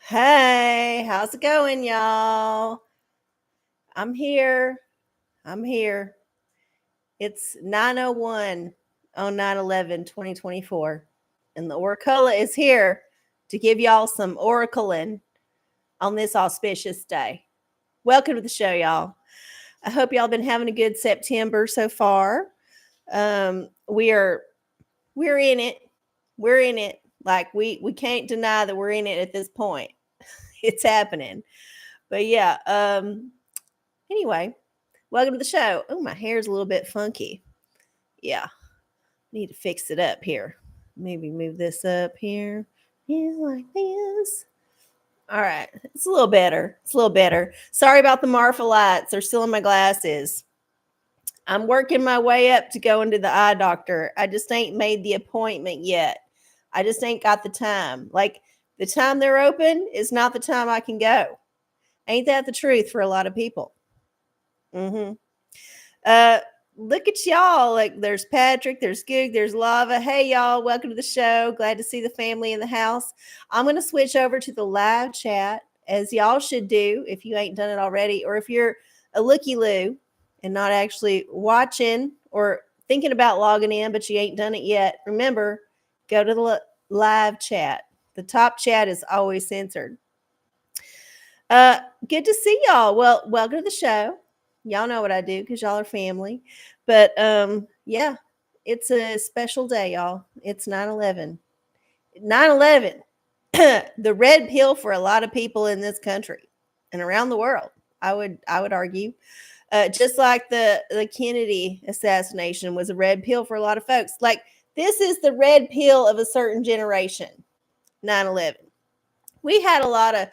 Hey, how's it going, y'all? I'm here. I'm here. It's 9:01 on 9/11/2024, and the OraCola is here to give y'all some oracling on this auspicious day. Welcome to the show, y'all. I hope y'all been having a good September so far. We're in it. We're in it. Like we can't deny that we're in it at this point. It's happening. But yeah, anyway, welcome to the show. Oh, my hair's a little bit funky. Yeah, need to fix it up here. Maybe move this up here. Yeah, like this. All right, it's a little better. It's a little better. Sorry about the Marfa lights. They're still in my glasses. I'm working my way up to going to the eye doctor. I just ain't made the appointment yet. I just ain't got the time. Like the time they're open is not the time I can go. Ain't that the truth for a lot of people? Mm-hmm. Uh, Look at y'all. Like there's Patrick, there's Goog, there's Lava. Hey y'all, welcome to the show. Glad to see the family in the house. I'm gonna switch over to the live chat, as y'all should do if you ain't done it already, or if you're a looky loo and not actually watching or thinking about logging in, but you ain't done it yet. Remember, go to the live chat. The top chat is always censored. Good to see y'all. Well, welcome to the show. Y'all know what I do because y'all are family. But yeah, it's a special day, y'all. It's 9/11. 9/11. The red pill for a lot of people in this country and around the world. I would argue. Just like the Kennedy assassination was a red pill for a lot of folks. Like this is the red pill of a certain generation. 9/11. We had a lot of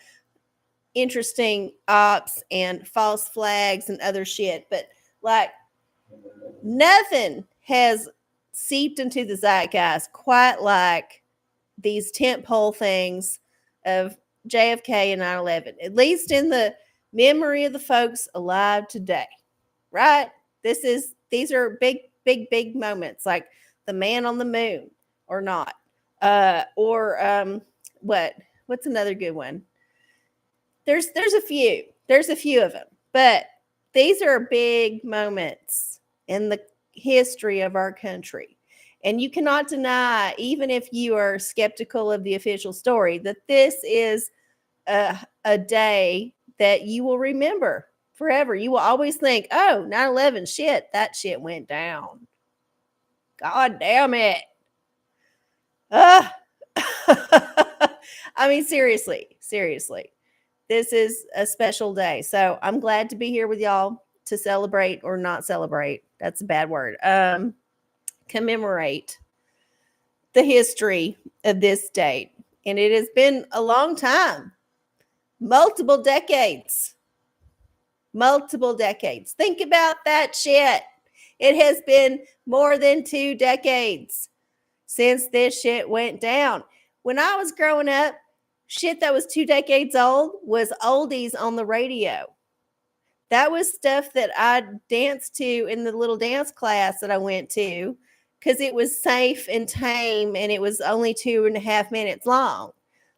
interesting ops and false flags and other shit, but like nothing has seeped into the zeitgeist quite like these tentpole things of JFK and 9/11, at least in the memory of the folks alive today, right? These are big moments, like the man on the moon or not, or what's another good one? There's a few of them, but these are big moments in the history of our country. And you cannot deny, even if you are skeptical of the official story, that this is a day that you will remember forever. You will always think, oh, 9/11, shit, that shit went down. God damn it. I mean, seriously. This is a special day. So I'm glad to be here with y'all to celebrate or not celebrate. That's a bad word. Commemorate the history of this date. And it has been a long time, multiple decades. Multiple decades. Think about that shit. It has been more than 2 decades since this shit went down. When I was growing up, shit that was 2 decades old was oldies on the radio. That was stuff that I danced to in the little dance class that I went to because it was safe and tame and it was only 2.5 minutes long.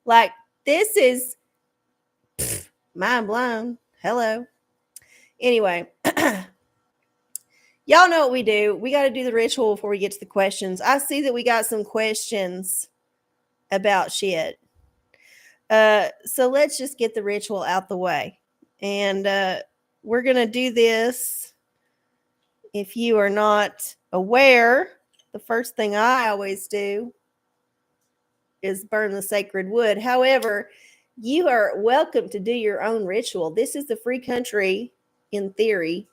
Like, this is mind blown. Hello. Anyway, y'all know what we do. We got to do the ritual before we get to the questions. I see that we got some questions about shit. So let's just get the ritual out the way. And we're going to do this. If you are not aware, the first thing I always do is burn the sacred wood. However, you are welcome to do your own ritual. This is a free country in theory.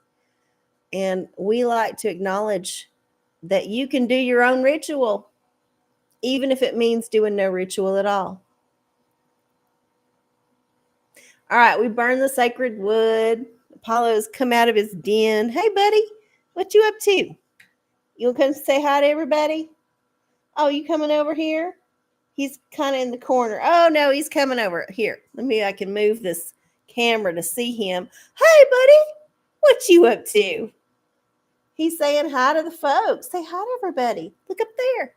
And we like to acknowledge that you can do your own ritual, even if it means doing no ritual at all. All right, we burn the sacred wood. Apollo's come out of his den. Hey, buddy, what you up to? You'll come say hi to everybody? Oh, you coming over here? He's kind of in the corner. Oh, no, he's coming over here. I can move this camera to see him. Hey, buddy, what you up to? He's saying hi to the folks. Say hi to everybody. Look up there.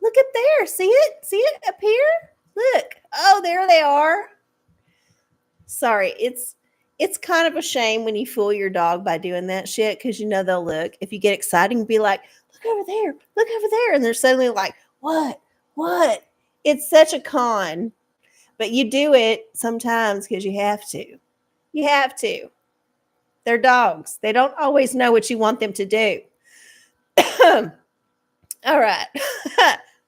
Look up there. See it? See it up here? Look. Oh, there they are. Sorry, it's kind of a shame when you fool your dog by doing that shit, because you know they'll look. If you get excited and be like, look over there, and they're suddenly like, what? It's such a con. But you do it sometimes because you have to. You have to. They're dogs. They don't always know what you want them to do. All right.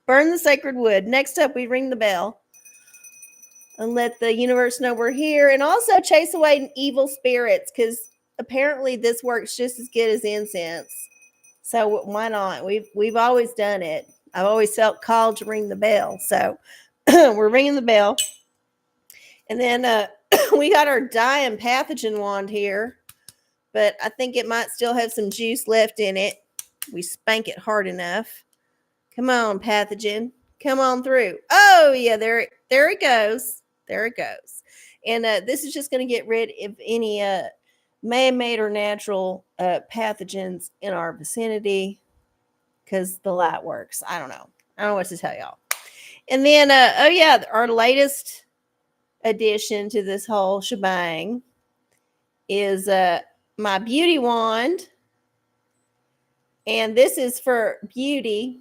Burn the sacred wood. Next up, we ring the bell and let the universe know we're here, and also chase away evil spirits, because apparently this works just as good as incense. So why not? We've always done it. I've always felt called to ring the bell. So we're ringing the bell. And then we got our dying pathogen wand here, but I think it might still have some juice left in it. We spank it hard enough. Come on, pathogen. Come on through. Oh, yeah, there it goes. There it goes. And this is just going to get rid of any man-made or natural pathogens in our vicinity, because the light works. I don't know what to tell y'all. And then, oh, yeah, our latest addition to this whole shebang is my beauty wand. And this is for beauty,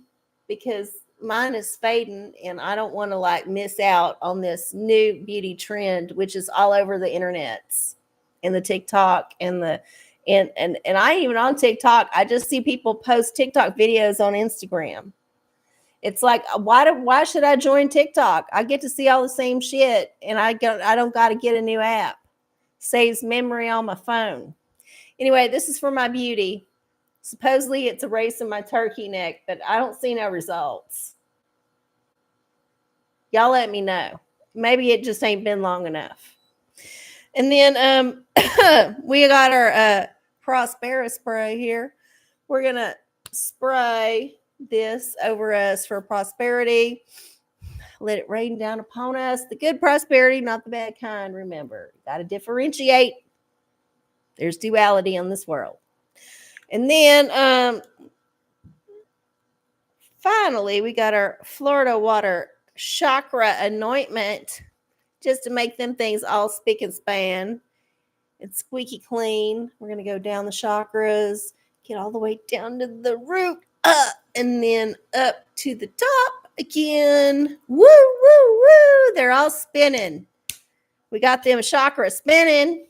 because mine is fading and I don't want to like miss out on this new beauty trend, which is all over the internets and the TikTok and the and I even on TikTok, I just see people post TikTok videos on Instagram. It's like, why should I join TikTok? I get to see all the same shit, and I don't got to get a new app. Saves memory on my phone. Anyway, this is for my beauty. Supposedly it's erasing my turkey neck, but I don't see no results. Y'all let me know. Maybe it just ain't been long enough. And then we got our Prospera spray here. We're going to spray this over us for prosperity. Let it rain down upon us. The good prosperity, not the bad kind. Remember, got to differentiate. There's duality in this world. And then finally, we got our Florida water chakra anointment, just to make them things all spick and span and squeaky clean. We're going to go down the chakras, get all the way down to the root, and then up to the top again. Woo, woo, woo. They're all spinning. We got them chakras spinning.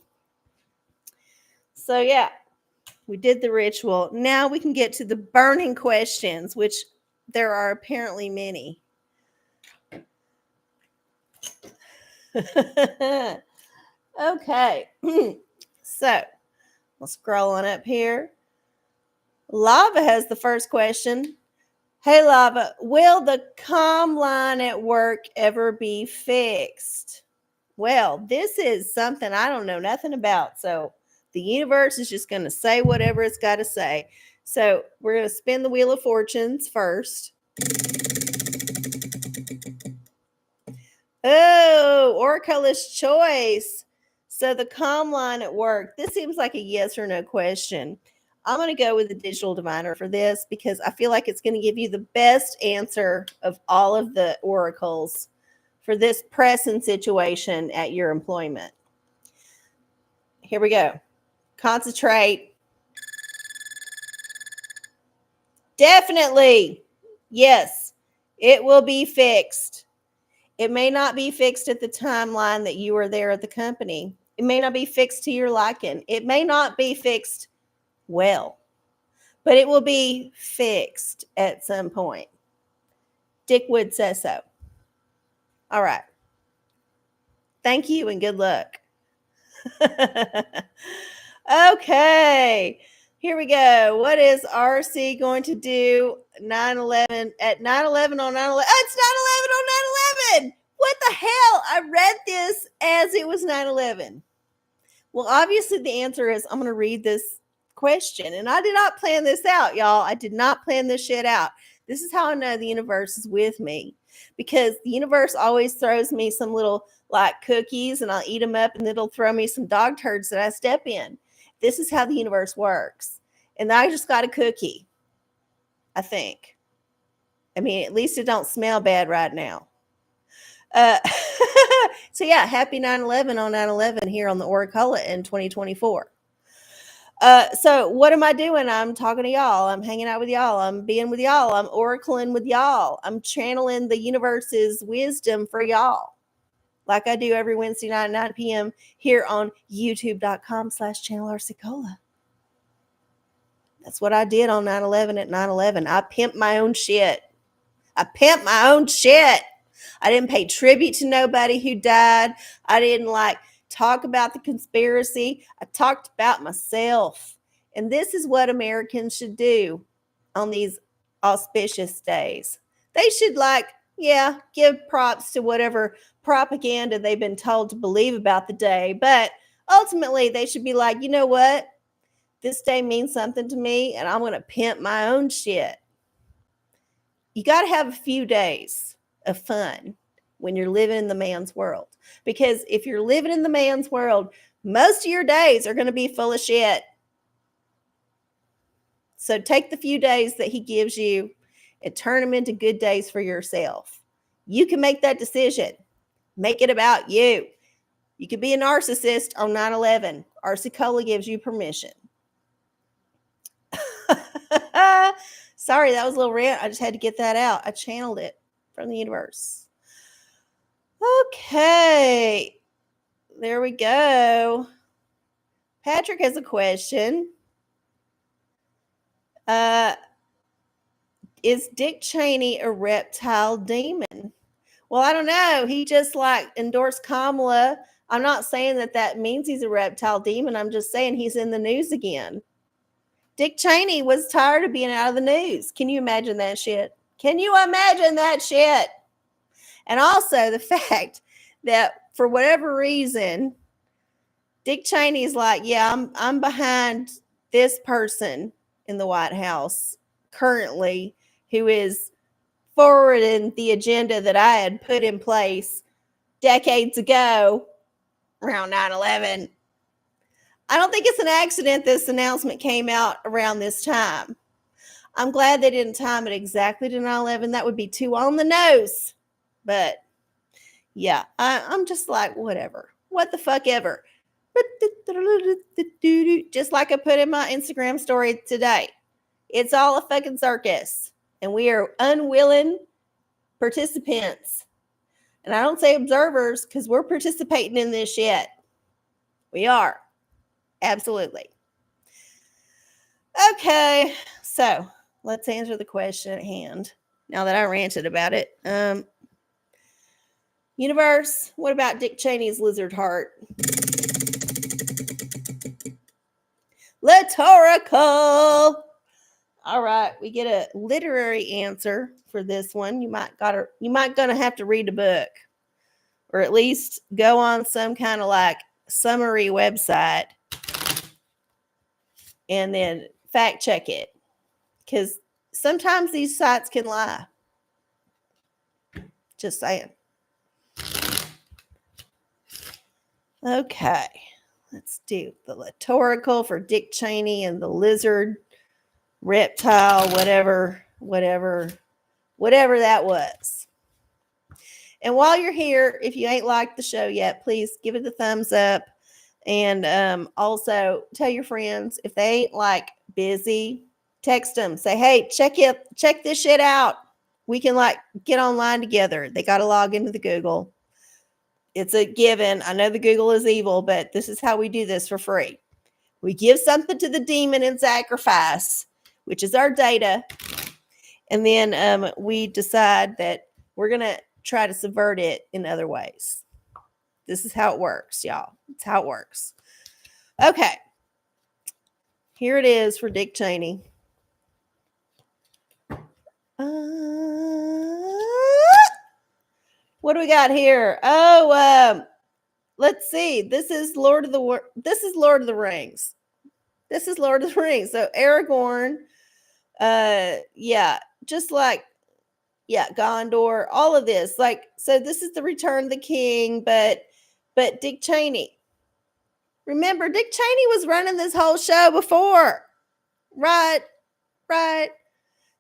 So, yeah, we did the ritual. Now we can get to the burning questions, which there are apparently many. Okay. So, we'll scroll on up here. Lava has the first question. Hey, Lava, will the comm line at work ever be fixed? Well, this is something I don't know nothing about. So the universe is just going to say whatever it's got to say. So we're going to spin the Wheel of Fortunes first. Oh, OraCola's choice. So the comm line at work, this seems like a yes or no question. I'm going to go with the digital diviner for this, because I feel like it's going to give you the best answer of all of the oracles for this pressing situation at your employment. Here we go. Concentrate. Definitely. Yes, it will be fixed. It may not be fixed at the timeline that you were there at the company. It may not be fixed to your liking. It may not be fixed well, but it will be fixed at some point. Dick Wood says so. All right. Thank you and good luck. Okay. Here we go. What is RC going to do 9/11 at 9/11 on 9/11? Oh, it's 9/11 on 9/11. What the hell? I read this as it was 9/11. Well, obviously the answer is I'm going to read this question. And I did not plan this out, y'all. I did not plan this shit out. This is how I know the universe is with me, because the universe always throws me some little like cookies and I'll eat them up, and it'll throw me some dog turds that I step in. This is how the universe works. And I just got a cookie, I think. I mean, at least it don't smell bad right now. So yeah, happy 9/11 on 9/11 here on the OraCola in 2024. So what am I doing? I'm talking to y'all. I'm hanging out with y'all. I'm being with y'all. I'm oracling with y'all. I'm channeling the universe's wisdom for y'all, like I do every Wednesday night at 9 p.m. here on youtube.com/channel RCola. That's what I did on 9/11 at 9/11. I pimped my own shit. I pimped my own shit. I didn't pay tribute to nobody who died. I didn't talk about the conspiracy. I talked about myself. And this is what Americans should do on these auspicious days. They should give props to whatever propaganda they've been told to believe about the day. But ultimately, they should be like, you know what? This day means something to me, and I'm going to pimp my own shit. You got to have a few days of fun when you're living in the man's world. Because if you're living in the man's world, most of your days are going to be full of shit. So take the few days that he gives you and turn them into good days for yourself. You can make that decision. Make it about you. You could be a narcissist on 9/11. RCola gives you permission. Sorry, that was a little rant. I just had to get that out. I channeled it from the universe. Okay. There we go. Patrick has a question. Is Dick Cheney a reptile demon? Well, I don't know. He just endorsed Kamala. I'm not saying that means he's a reptile demon. I'm just saying he's in the news again. Dick Cheney was tired of being out of the news. Can you imagine that shit? Can you imagine that shit? And also the fact that for whatever reason, Dick Cheney's I'm behind this person in the White House currently who is forwarding the agenda that I had put in place decades ago around 9/11. I don't think it's an accident this announcement came out around this time. I'm glad they didn't time it exactly to 9/11. That would be too on the nose. But yeah, I'm just whatever. What the fuck ever. Just like I put in my Instagram story today. It's all a fucking circus. And we are unwilling participants. And I don't say observers because we're participating in this shit. We are. Absolutely. Okay, so let's answer the question at hand. Now that I ranted about it. Universe, what about Dick Cheney's lizard heart? Rhetorical. All right, we get a literary answer for this one. You might gonna have to read a book, or at least go on some kind of summary website and then fact check it, because sometimes these sites can lie. Just saying. Okay, let's do the rhetorical for Dick Cheney and the lizard, reptile, whatever that was. And while you're here, if you ain't liked the show yet, please give it a thumbs up. And also tell your friends, if they ain't busy, text them. Say, hey, check this shit out. We can get online together. They got to log into the Google. It's a given. I know the Google is evil, but this is how we do this for free. We give something to the demon in sacrifice, which is our data. And then we decide that we're going to try to subvert it in other ways. This is how it works, y'all. It's how it works. Okay. Here it is for Dick Cheney. What do we got here? Oh, let's see. This is Lord of the Rings. This is Lord of the Rings. So Aragorn, Gondor, all of this. So this is the Return of the King, but Dick Cheney. Remember, Dick Cheney was running this whole show before. Right.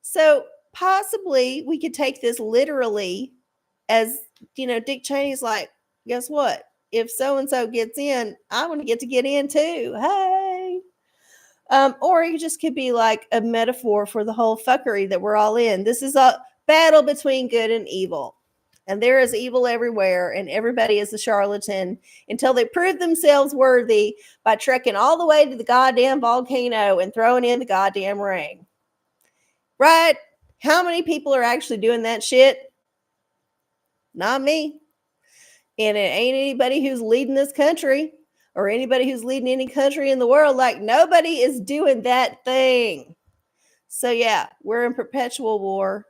So possibly we could take this literally as, Dick Cheney's guess what? If so-and-so gets in, I want to get in too. Hey. Or it just could be like a metaphor for the whole fuckery that we're all in. This is a battle between good and evil. And there is evil everywhere, and everybody is a charlatan until they prove themselves worthy by trekking all the way to the goddamn volcano and throwing in the goddamn ring. Right? How many people are actually doing that shit? Not me. And it ain't anybody who's leading this country or anybody who's leading any country in the world. Like, nobody is doing that thing. So yeah, we're in perpetual war.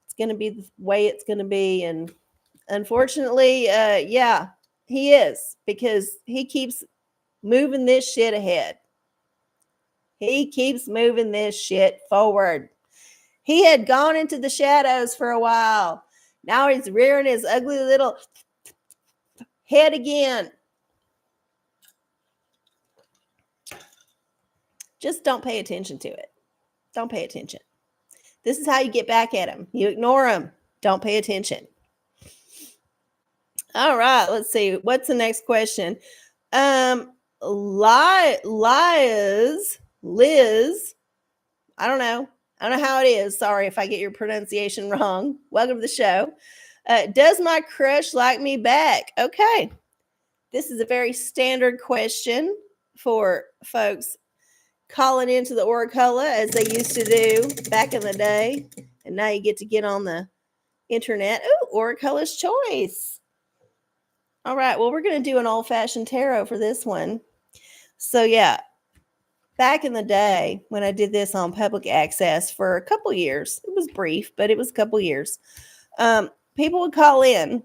It's going to be the way it's going to be. And unfortunately, yeah, he is, because he keeps moving this shit ahead. He keeps moving this shit forward. He had gone into the shadows for a while. Now he's rearing his ugly little head again. Just don't pay attention to it. Don't pay attention. This is how you get back at him. You ignore him. Don't pay attention. All right, let's see. What's the next question? Liz. I don't know how it is. Sorry if I get your pronunciation wrong. Welcome to the show. Does my crush like me back? Okay. This is a very standard question for folks calling into the OraCola, as they used to do back in the day. And now you get to get on the internet. Oh, OraCola's choice. All right. Well, we're going to do an old-fashioned tarot for this one. So, yeah. Back in the day when I did this on public access for a couple years, it was brief, but it was a couple years. People would call in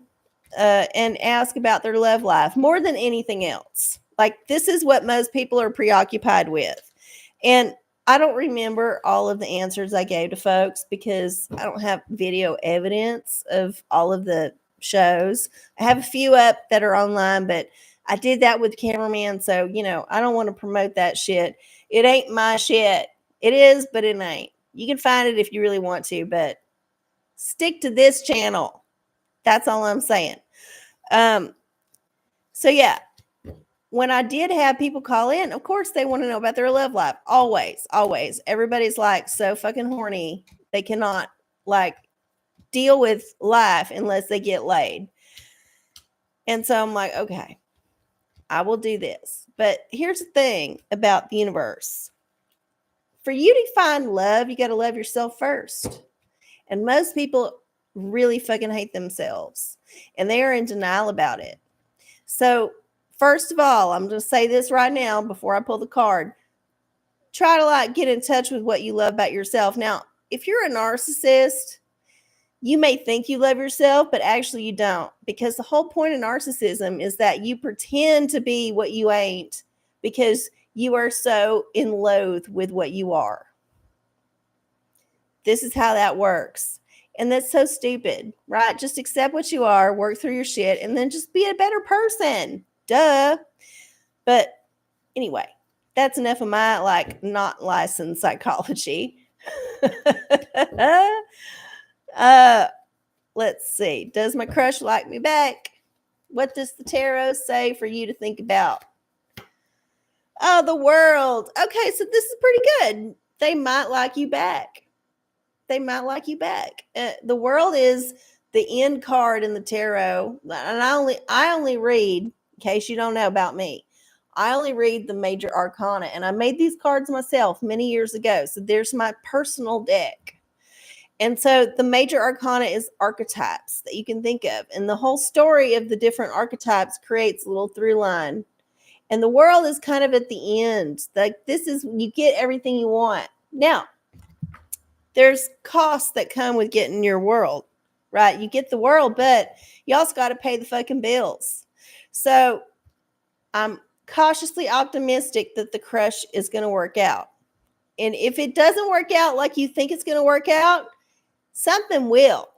and ask about their love life more than anything else. Like, this is what most people are preoccupied with. And I don't remember all of the answers I gave to folks because I don't have video evidence of all of the shows. I have a few up that are online, but I did that with cameraman. So, I don't want to promote that shit. It ain't my shit. It is, but it ain't. You can find it if you really want to, but stick to this channel. That's all I'm saying. So yeah, when I did have people call in, of course they want to know about their love life. Always, always. Everybody's like so fucking horny. They cannot deal with life unless they get laid. And so I'm like, okay, I will do this. But here's the thing about the universe. For you to find love, you got to love yourself first. And most people really fucking hate themselves. And they are in denial about it. So, first of all, I'm going to say this right now before I pull the card. Try to get in touch with what you love about yourself. Now, if you're a narcissist, you may think you love yourself, but actually you don't. Because the whole point of narcissism is that you pretend to be what you ain't because you are so in loathe with what you are. This is how that works. And that's so stupid, right? Just accept what you are, work through your shit, and then just be a better person. Duh. But anyway, that's enough of my not licensed psychology. Let's see. Does my crush like me back? What does the tarot say for you to think about? Oh, the world. Okay, so this is pretty good. They might like you back. They might like you back. The world is the end card in the tarot. And I only read, in case you don't know about me, I only read the major arcana. And I made these cards myself many years ago. So there's my personal deck. And so the major arcana is archetypes that you can think of. And the whole story of the different archetypes creates a little through line. And the world is kind of at the end. This is, you get everything you want. Now, there's costs that come with getting your world, right? You get the world, but you also got to pay the fucking bills. So I'm cautiously optimistic that the crush is going to work out. And if it doesn't work out like you think it's going to work out, something will.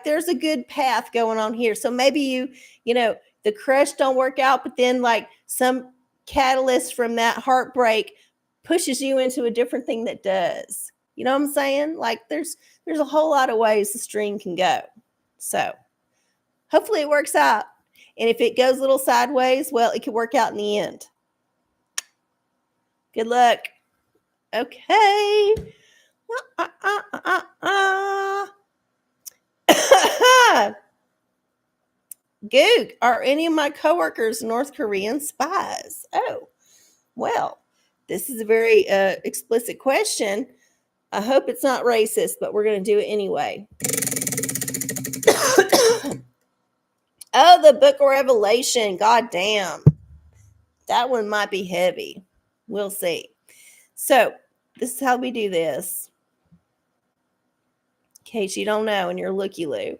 There's a good path going on here. So maybe the crush don't work out, but then some catalyst from that heartbreak pushes you into a different thing that does. You know what I'm saying? There's a whole lot of ways the string can go. So hopefully it works out. And if it goes a little sideways, well, it could work out in the end. Good luck. Okay. Goog, are any of my coworkers North Korean spies? Oh, well, this is a very explicit question. I hope it's not racist, but we're going to do it anyway. Oh, the Book of Revelation. God damn. That one might be heavy. We'll see. So, this is how we do this. In case you don't know and you're looky-loo.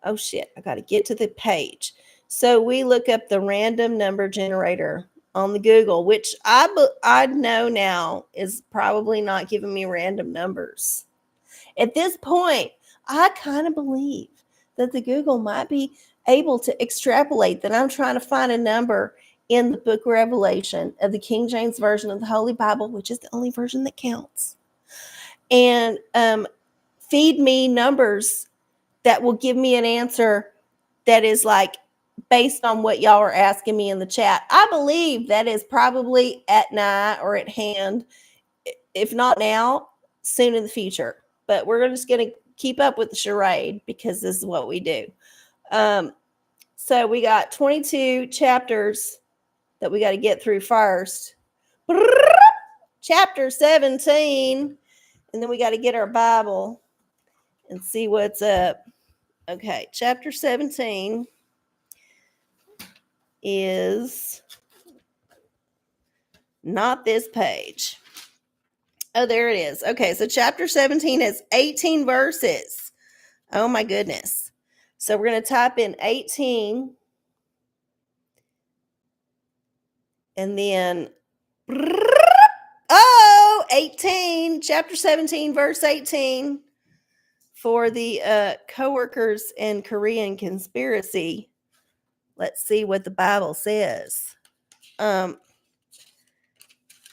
Oh, shit. I got to get to the page. So, we look up the random number generator on the Google, which I know now is probably not giving me random numbers. At this point, I kind of believe that the Google might be able to extrapolate that I'm trying to find a number in the Book of Revelation of the King James Version of the Holy Bible, which is the only version that counts, and feed me numbers that will give me an answer that is like based on what y'all are asking me in the chat. I believe that is probably at night or at hand, if not now, soon in the future. But we're just going to keep up with the charade because this is what we do. So we got 22 chapters that we got to get through first. Chapter 17. And then we got to get our Bible and see what's up. Okay, chapter 17 is not this page. Oh, there it is. Okay, so chapter 17 has 18 verses. Oh, my goodness. So we're going to type in 18. And then, 18. Chapter 17, verse 18. For the coworkers and Korean conspiracy. Let's see what the Bible says. I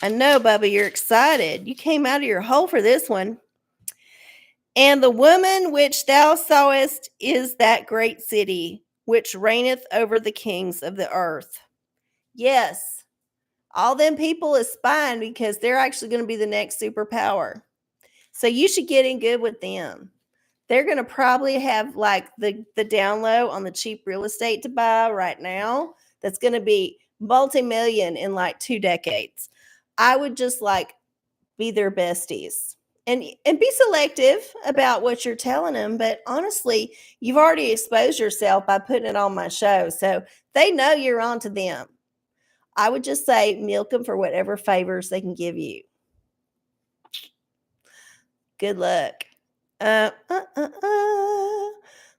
know, Bubba, you're excited. You came out of your hole for this one. And the woman which thou sawest is that great city, which reigneth over the kings of the earth. Yes, all them people is spying because they're actually going to be the next superpower. So you should get in good with them. They're going to probably have like the down low on the cheap real estate to buy right now. That's going to be multi-million in like 2 decades. I would just like be their besties and be selective about what you're telling them. But honestly, you've already exposed yourself by putting it on my show. So they know you're on to them. I would just say milk them for whatever favors they can give you. Good luck.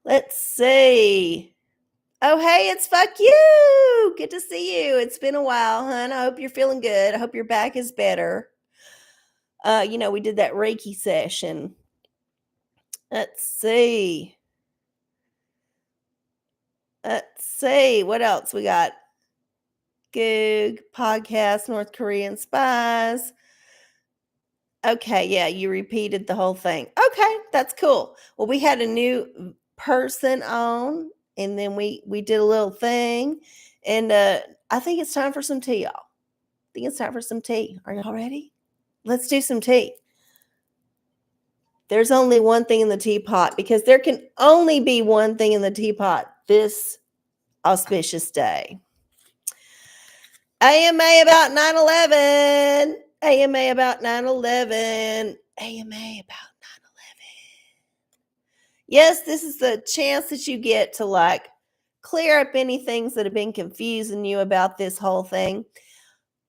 Let's see. Oh, hey, it's fuck you. Good to see you. It's been a while, hon. I hope you're feeling good. I hope your back is better. We did that Reiki session. Let's see. What else we got? Goog, podcast, North Korean spies. Okay, yeah, you repeated the whole thing. Okay, that's cool. Well, we had a new person on, and then we did a little thing, and I think it's time for some tea, y'all. I think it's time for some tea. Are y'all ready? Let's do some tea. There's only one thing in the teapot because there can only be one thing in the teapot this auspicious day. AMA about 9/11. AMA about 9/11. AMA about 9/11. Yes, this is the chance that you get to like clear up any things that have been confusing you about this whole thing.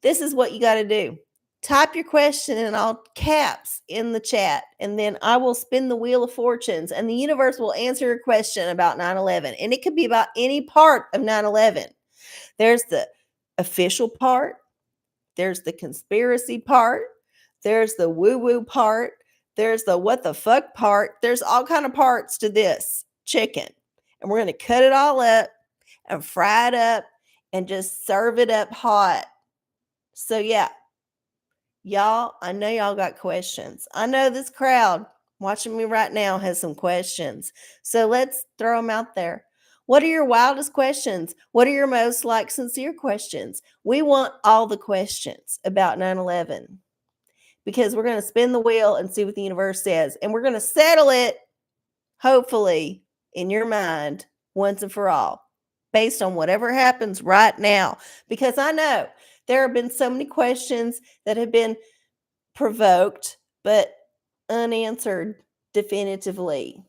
This is what you got to do. Type your question in all caps in the chat, and then I will spin the wheel of fortunes, and the universe will answer your question about 9/11. And it could be about any part of 9/11. There's the official part. There's the conspiracy part. There's the woo-woo part. There's the what the fuck part. There's all kind of parts to this chicken. And we're going to cut it all up and fry it up and just serve it up hot. So yeah, y'all, I know y'all got questions. I know this crowd watching me right now has some questions. So let's throw them out there. What are your wildest questions? What are your most like sincere questions? We want all the questions about 9/11 because we're going to spin the wheel and see what the universe says. And we're going to settle it, hopefully, in your mind once and for all, based on whatever happens right now. Because I know there have been so many questions that have been provoked but unanswered definitively,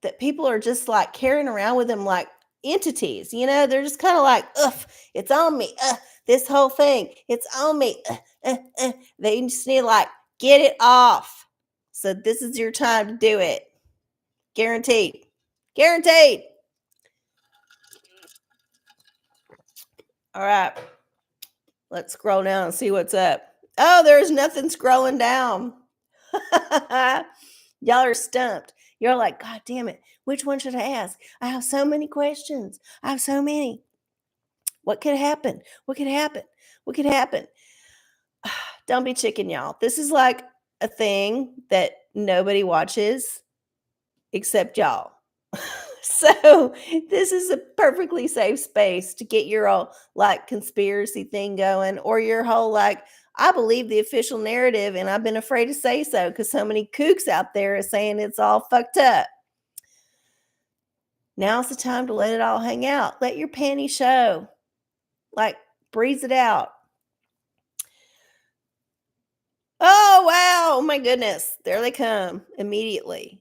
that people are just like carrying around with them like entities. They're just kind of like, ugh, it's on me. This whole thing, it's on me. They just need to like get it off. So this is your time to do it. Guaranteed. Guaranteed. All right. Let's scroll down and see what's up. Oh, there's nothing scrolling down. Y'all are stumped. You're like, God damn it. Which one should I ask? I have so many questions. I have so many. What could happen? What could happen? What could happen? Don't be chicken, y'all. This is like a thing that nobody watches except y'all. So this is a perfectly safe space to get your whole like conspiracy thing going, or your whole like, I believe the official narrative and I've been afraid to say so because so many kooks out there are saying it's all fucked up. Now's the time to let it all hang out. Let your panties show. Like, breeze it out. Oh, wow. Oh, my goodness. There they come immediately.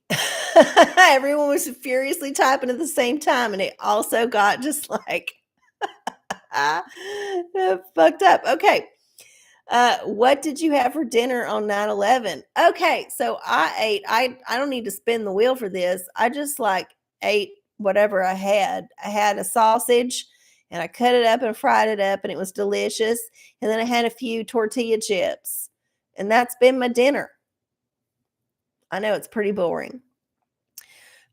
Everyone was furiously typing at the same time, and it also got just like fucked up. Okay. What did you have for dinner on 9/11? Okay, so I don't need to spin the wheel for this. I just like ate whatever I had. I had a sausage and I cut it up and fried it up and it was delicious. And then I had a few tortilla chips. And that's been my dinner. I know it's pretty boring.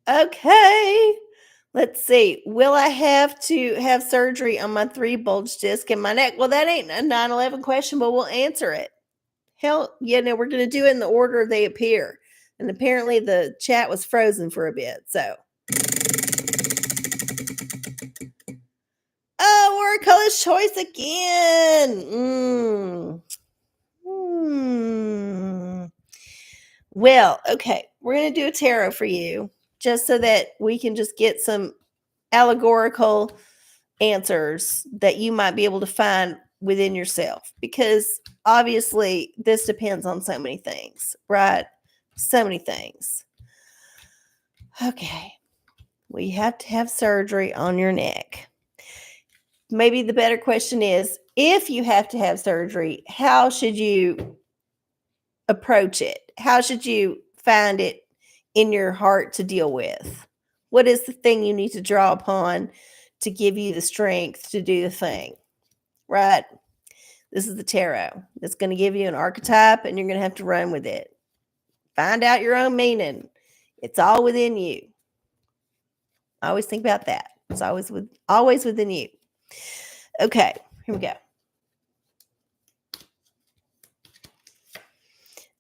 Okay. Let's see. Will I have to have surgery on my 3 bulge disc in my neck? Well, that ain't a 9/11 question, but we'll answer it. Hell, we're going to do it in the order they appear. And apparently the chat was frozen for a bit. So, oh, OraCola's choice again. Well, okay. We're going to do a tarot for you just so that we can just get some allegorical answers that you might be able to find within yourself, because obviously this depends on so many things, right? So many things. Okay. Well, you have to have surgery on your neck. Maybe the better question is, if you have to have surgery, how should you approach it? How should you find it in your heart to deal with? What is the thing you need to draw upon to give you the strength to do the thing, right? This is the tarot. It's going to give you an archetype and you're going to have to run with it. Find out your own meaning. It's all within you. I always think about that. It's always within you. Okay, here we go.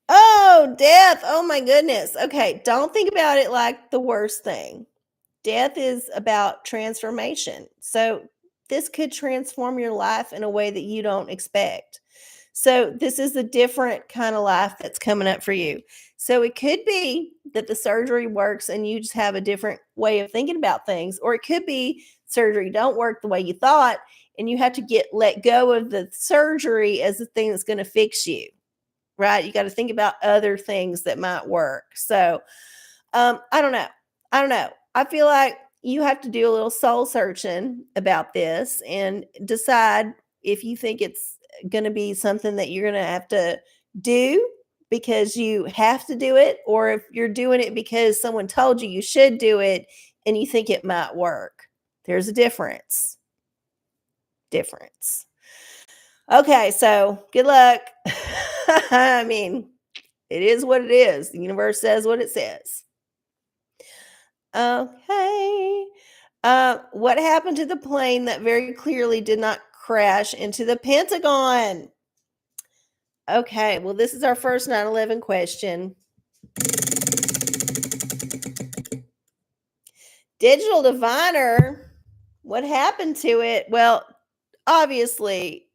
Oh, death. Oh my goodness. Okay, don't think about it like the worst thing. Death is about transformation. So this could transform your life in a way that you don't expect. So this is a different kind of life that's coming up for you. So it could be that the surgery works and you just have a different way of thinking about things, or it could be surgery don't work the way you thought and you have to let go of the surgery as the thing that's going to fix you. Right? You got to think about other things that might work. So I don't know. I feel like you have to do a little soul searching about this and decide if you think it's going to be something that you're going to have to do because you have to do it, or if you're doing it because someone told you should do it and you think it might work. There's a difference. Okay, so good luck. I mean, it is what it is. The universe says what it says. Okay. What happened to the plane that very clearly did not crash into the Pentagon? Okay, well, this is our first 9/11 question. Digital diviner, what happened to it? Well, obviously,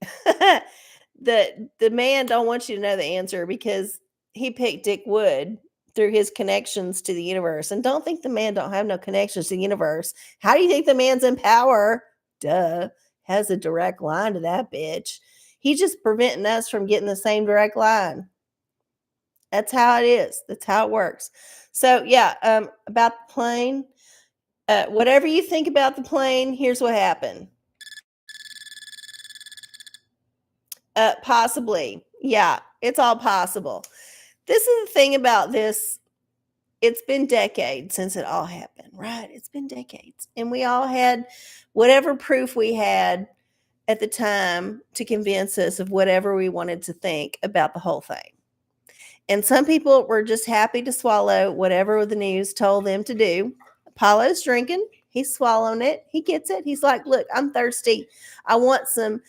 the man don't want you to know the answer because he picked Dick Wood through his connections to the universe. And don't think the man don't have no connections to the universe. How do you think the man's in power? Duh. Has a direct line to that bitch. He's just preventing us from getting the same direct line. That's how it is. That's how it works. So yeah, about the plane. Whatever you think about the plane, here's what happened. Possibly. Yeah, it's all possible. This is the thing about this. It's been decades since it all happened, right? It's been decades. And we all had whatever proof we had at the time to convince us of whatever we wanted to think about the whole thing. And some people were just happy to swallow whatever the news told them to do. Apollo's drinking. He's swallowing it. He gets it. He's like, look, I'm thirsty. I want some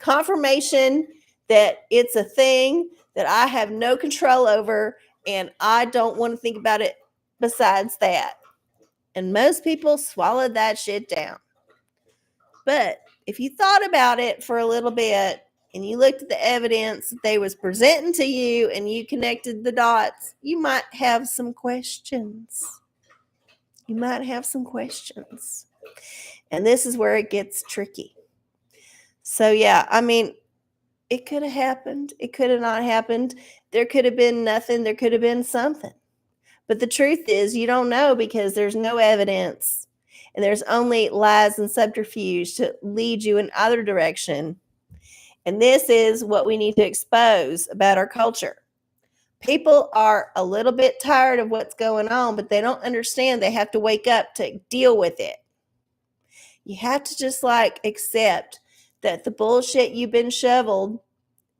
confirmation that it's a thing that I have no control over, and I don't want to think about it besides that. And most people swallowed that shit down. But if you thought about it for a little bit and you looked at the evidence that they was presenting to you and you connected the dots, you might have some questions. You might have some questions. And this is where it gets tricky. So yeah, I mean, it could have happened. It could have not happened. There could have been nothing. There could have been something. But the truth is, you don't know because there's no evidence. And there's only lies and subterfuge to lead you in either direction. And this is what we need to expose about our culture. People are a little bit tired of what's going on, but they don't understand they have to wake up to deal with it. You have to just like accept that the bullshit you've been shoveled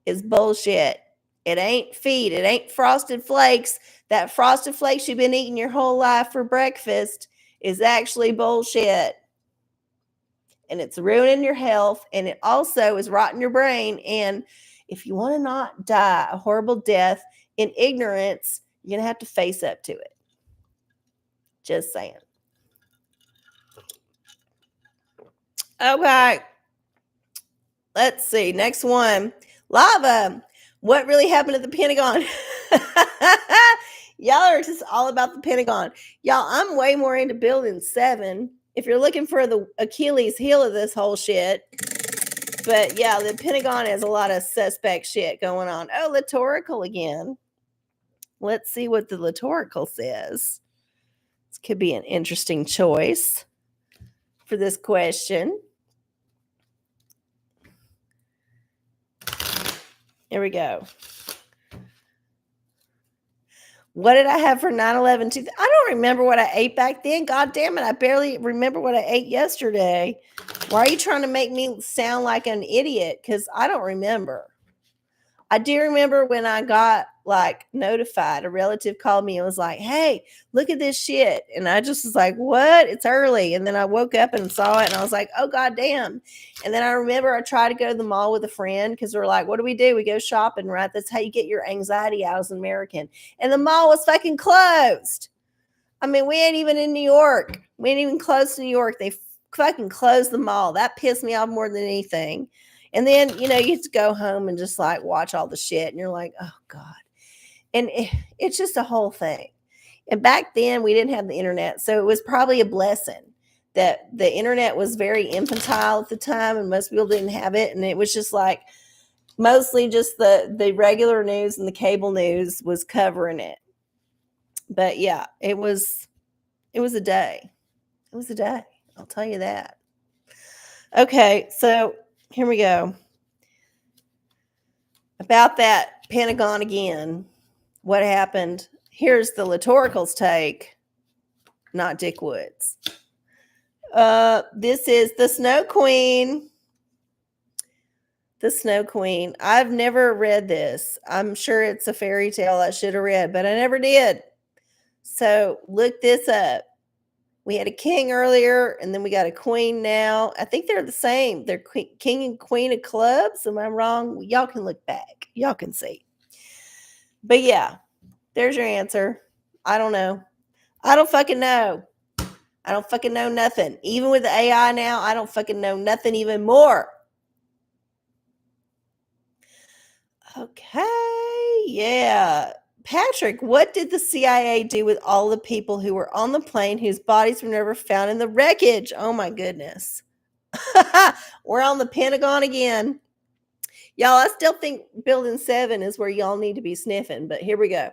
is bullshit. It ain't feed. It ain't Frosted Flakes. That Frosted Flakes you've been eating your whole life for breakfast is actually bullshit. And it's ruining your health. And it also is rotting your brain. And if you want to not die a horrible death in ignorance, you're going to have to face up to it. Just saying. Okay. Let's see. Next one. Lava. What really happened at the Pentagon? Y'all are just all about the Pentagon. Y'all, I'm way more into Building 7. If you're looking for the Achilles heel of this whole shit. But yeah, the Pentagon has a lot of suspect shit going on. Oh, rhetorical again. Let's see what the rhetorical says. This could be an interesting choice for this question. Here we go. What did I have for 9/11? I don't remember what I ate back then. God damn it. I barely remember what I ate yesterday. Why are you trying to make me sound like an idiot? Because I don't remember. I do remember when I got like notified, a relative called me and was like, hey, look at this shit. And I just was like, what? It's early. And then I woke up and saw it and I was like, oh, God damn. And then I remember I tried to go to the mall with a friend because we're like, what do? We go shopping, right? That's how you get your anxiety out as an American. And the mall was fucking closed. I mean, we ain't even in New York. We ain't even close to New York. They fucking closed the mall. That pissed me off more than anything. And then, you have to go home and just like watch all the shit. And you're like, oh, God. And it's just a whole thing. And back then we didn't have the internet. So it was probably a blessing that the internet was very infantile at the time and most people didn't have it. And it was just like mostly just the regular news and the cable news was covering it. But yeah, it was a day. It was a day. I'll tell you that. Okay, so here we go. About that Pentagon again. What happened? Here's the rhetorical's take, not Dick Wood's. This is the Snow Queen. The Snow Queen. I've never read this. I'm sure it's a fairy tale I should have read, but I never did. So look this up. We had a king earlier, and then we got a queen now. I think they're the same. They're king and queen of clubs. Am I wrong? Y'all can look back. Y'all can see. But yeah, there's your answer. I don't know. I don't fucking know. I don't fucking know nothing. Even with the AI now, I don't fucking know nothing even more. Okay, yeah. Patrick, what did the CIA do with all the people who were on the plane whose bodies were never found in the wreckage? Oh my goodness. We're on the Pentagon again. Y'all, I still think Building 7 is where y'all need to be sniffing, but here we go.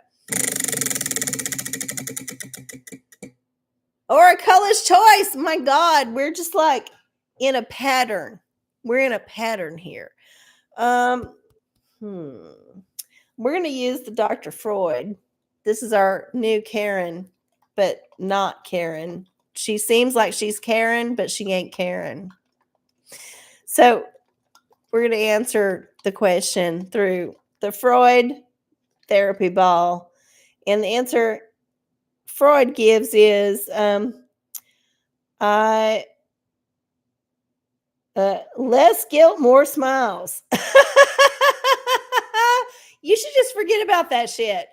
OraCola's choice. My God, we're just like in a pattern. We're in a pattern here. We're going to use the Dr. Freud. This is our new Karen, but not Karen. She seems like she's Karen, but she ain't Karen. So we're going to answer the question through the Freud therapy ball. And the answer Freud gives is less guilt, more smiles. You should just forget about that shit.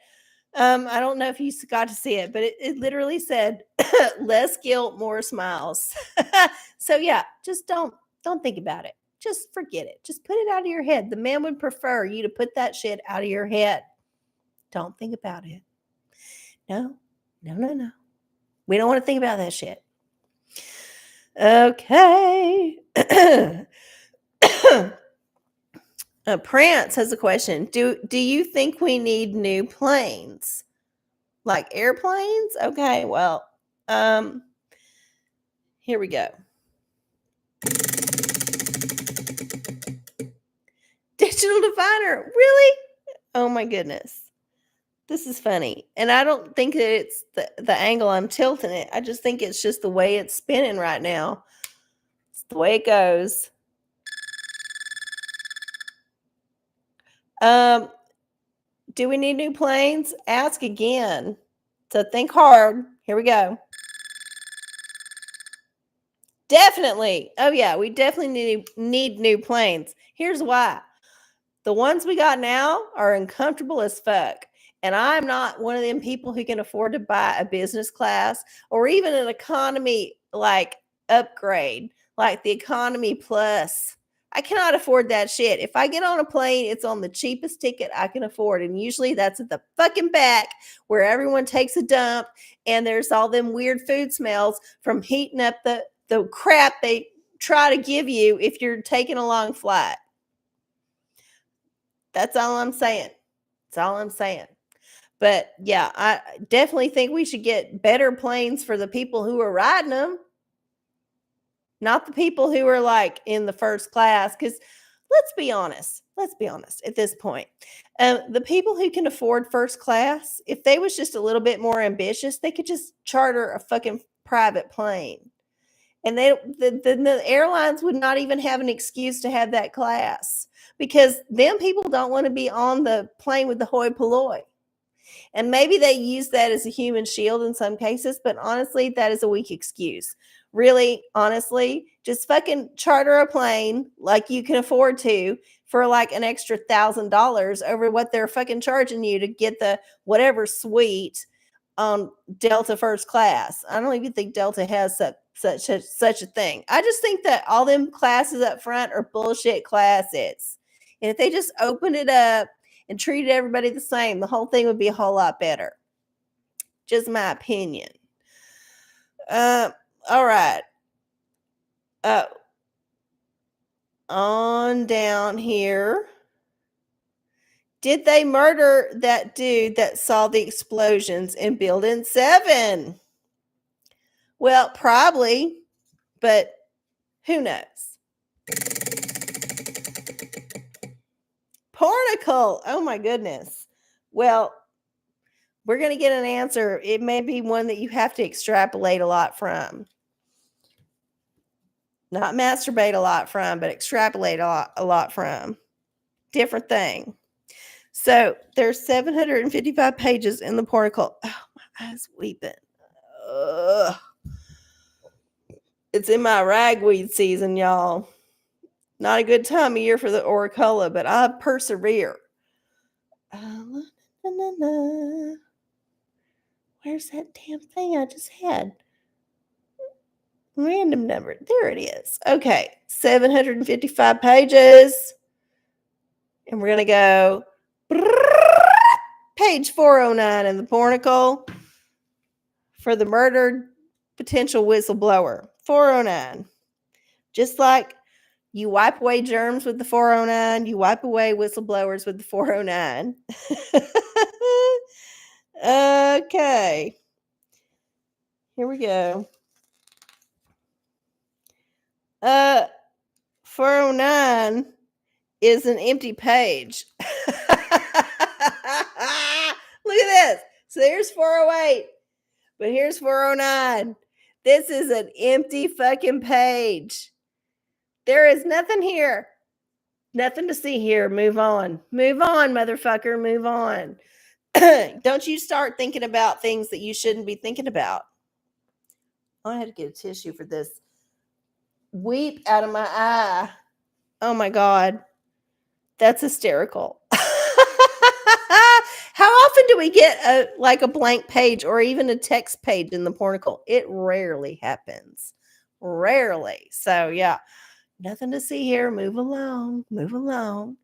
I don't know if you got to see it, but it literally said less guilt, more smiles. So yeah, just don't think about it. Just forget it. Just put it out of your head. The man would prefer you to put that shit out of your head. Don't think about it. No. We don't want to think about that shit. Okay. Prance has a question. Do you think we need new planes? Like airplanes? Okay, well, here we go. Digital diviner. Really? Oh my goodness. This is funny. And I don't think that it's the angle I'm tilting it. I just think it's just the way it's spinning right now. It's the way it goes. Do we need new planes? Ask again. So think hard. Here we go. Definitely. Oh yeah, we definitely need new planes. Here's why. The ones we got now are uncomfortable as fuck. And I'm not one of them people who can afford to buy a business class or even an economy like upgrade, like the economy plus. I cannot afford that shit. If I get on a plane, it's on the cheapest ticket I can afford. And usually that's at the fucking back where everyone takes a dump and there's all them weird food smells from heating up the crap they try to give you if you're taking a long flight. That's all I'm saying. That's all I'm saying. But yeah, I definitely think we should get better planes for the people who are riding them, not the people who are like in the first class. Because let's be honest at this point. The people who can afford first class, if they was just a little bit more ambitious, they could just charter a fucking private plane. And the airlines would not even have an excuse to have that class because them people don't want to be on the plane with the hoi polloi. And maybe they use that as a human shield in some cases, but honestly, that is a weak excuse. Really, honestly, just fucking charter a plane like you can afford to for like an extra $1,000 over what they're fucking charging you to get the whatever suite on Delta first class. I don't even think Delta has such a thing. I just think that all them classes up front are bullshit classes. And if they just opened it up and treated everybody the same, the whole thing would be a whole lot better. Just my opinion. All right. On down here. Did they murder that dude that saw the explosions in Building 7? Well, probably, but who knows? Pornicle. Oh my goodness. Well, we're going to get an answer. It may be one that you have to extrapolate a lot from. Not masturbate a lot from, but extrapolate a lot from. Different thing. So there's 755 pages in the Pornicle. Oh, my eyes weeping. Ugh. It's in my ragweed season, y'all. Not a good time of year for the OraCola, but I persevere. Where's that damn thing I just had? Random number. There it is. Okay. 755 pages. And we're going to go page 409 in the Pornicle for the murdered potential whistleblower. 409. Just like you wipe away germs with the 409, you wipe away whistleblowers with the 409. Okay. Here we go. 409 is an empty page. Look at this. So there's 408, but here's 409. This is an empty fucking page. There is nothing here. Nothing to see here. Move on. Move on, motherfucker. Move on. Don't you start thinking about things that you shouldn't be thinking about. I had to get a tissue for this weep out of my eye. Oh my God. That's hysterical. How often do we get a blank page or even a text page in the Pornicle? It rarely happens. Rarely. So yeah, nothing to see here. Move along. Move along.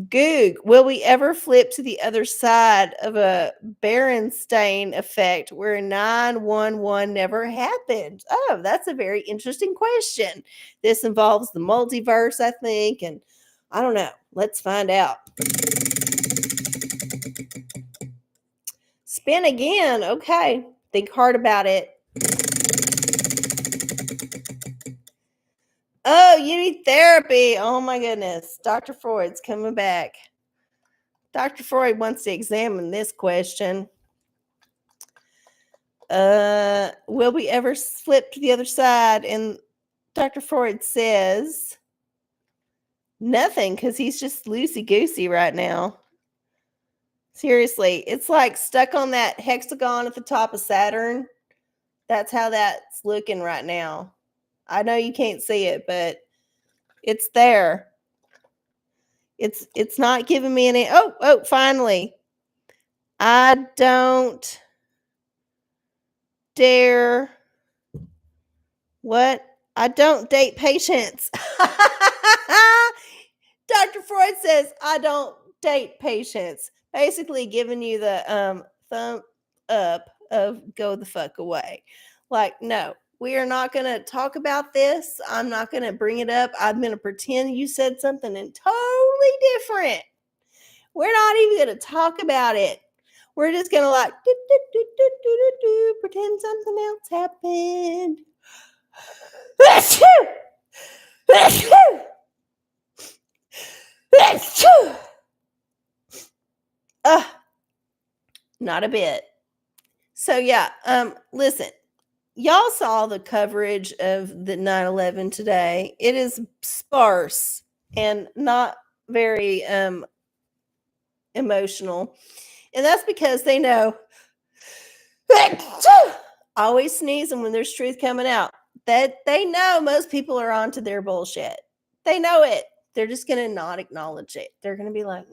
Goog, will we ever flip to the other side of a Berenstain effect where 911 never happened? Oh, that's a very interesting question. This involves the multiverse, I think, and I don't know. Let's find out. Spin again. Okay. Think hard about it. Oh, you need therapy. Oh my goodness. Dr. Freud's coming back. Dr. Freud wants to examine this question. Will we ever flip to the other side? And Dr. Freud says nothing, because he's just loosey-goosey right now. Seriously, it's like stuck on that hexagon at the top of Saturn. That's how that's looking right now. I know you can't see it, but it's there. It's not giving me any. Oh, finally. I don't dare. What? I don't date patients. Dr. Freud says I don't date patients. Basically giving you the thumb up of go the fuck away. Like, no, we are not going to talk about this. I'm not going to bring it up. I'm going to pretend you said something totally different. We're not even going to talk about it. We're just going to pretend something else happened. Not a bit. So yeah, listen, y'all saw the coverage of the 9/11 today. It is sparse and not very emotional. And that's because they know always sneezing when there's truth coming out. That they know most people are onto their bullshit. They know it. They're just going to not acknowledge it. They're going to be like,